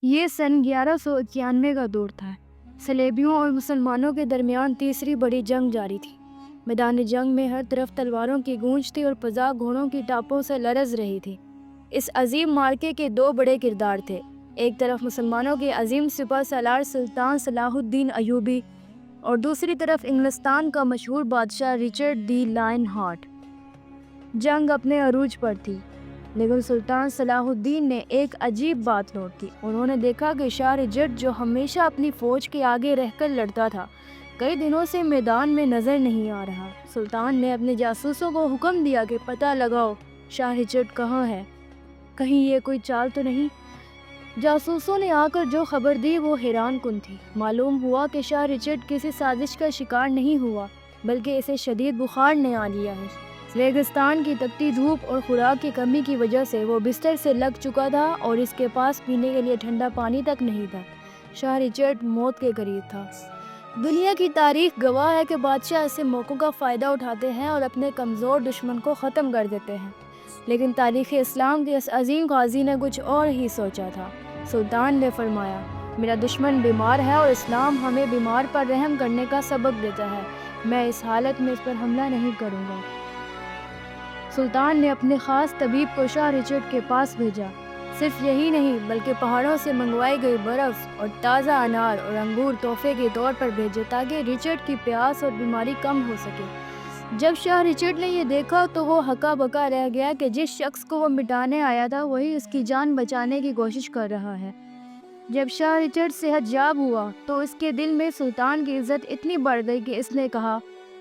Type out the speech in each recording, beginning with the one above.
یہ سن 1191 کا دور تھا۔ صلیبیوں اور مسلمانوں کے درمیان تیسری بڑی جنگ جاری تھی۔ میدان جنگ میں ہر طرف تلواروں کی گونج تھی اور فضا گھوڑوں کی ٹاپوں سے لرز رہی تھی۔ اس عظیم معرکے کے دو بڑے کردار تھے۔ ایک طرف مسلمانوں کے عظیم سپہ سالار سلطان صلاح الدین ایوبی اور دوسری طرف انگلستان کا مشہور بادشاہ رچرڈ دی لائن ہارٹ۔ جنگ اپنے عروج پر تھی، لیکن سلطان صلاح الدین نے ایک عجیب بات نوٹ کی۔ انہوں نے دیکھا کہ شاہ رچرڈ، جو ہمیشہ اپنی فوج کے آگے رہ کر لڑتا تھا، کئی دنوں سے میدان میں نظر نہیں آ رہا۔ سلطان نے اپنے جاسوسوں کو حکم دیا کہ پتہ لگاؤ شاہ رچرڈ کہاں ہے، کہیں یہ کوئی چال تو نہیں۔ جاسوسوں نے آ کر جو خبر دی وہ حیران کن تھی۔ معلوم ہوا کہ شاہ رچرڈ کسی سازش کا شکار نہیں ہوا، بلکہ اسے شدید بخار نے آ لیا ہے۔ ریگستان کی تپتی دھوپ اور خوراک کی کمی کی وجہ سے وہ بستر سے لگ چکا تھا اور اس کے پاس پینے کے لیے ٹھنڈا پانی تک نہیں تھا۔ شاہ رچرڈ موت کے قریب تھا۔ دنیا کی تاریخ گواہ ہے کہ بادشاہ ایسے موقعوں کا فائدہ اٹھاتے ہیں اور اپنے کمزور دشمن کو ختم کر دیتے ہیں، لیکن تاریخ اسلام کے اس عظیم غازی نے کچھ اور ہی سوچا تھا۔ سلطان نے فرمایا، میرا دشمن بیمار ہے اور اسلام ہمیں بیمار پر رحم کرنے کا سبق دیتا ہے، میں اس حالت میں اس پر حملہ نہیں کروں گا۔ سلطان نے اپنے خاص طبیب کو شاہ رچرڈ کے پاس بھیجا۔ صرف یہی نہیں بلکہ پہاڑوں سے منگوائی گئی برف اور تازہ انار اور انگور تحفے کے طور پر بھیجے تاکہ رچرڈ کی پیاس اور بیماری کم ہو سکے۔ جب شاہ رچرڈ نے یہ دیکھا تو وہ ہکا بکا رہ گیا کہ جس شخص کو وہ مٹانے آیا تھا وہی اس کی جان بچانے کی کوشش کر رہا ہے۔ جب شاہ رچرڈ صحت یاب ہوا تو اس کے دل میں سلطان کی عزت اتنی بڑھ گئی کہ اس نے کہا،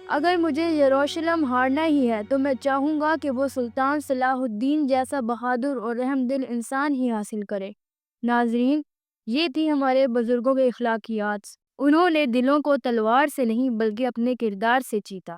اگر مجھے یروشلم ہارنا ہی ہے تو میں چاہوں گا کہ وہ سلطان صلاح الدین جیسا بہادر اور رحم دل انسان ہی حاصل کرے۔ ناظرین، یہ تھی ہمارے بزرگوں کے اخلاقیات۔ انہوں نے دلوں کو تلوار سے نہیں بلکہ اپنے کردار سے جیتا۔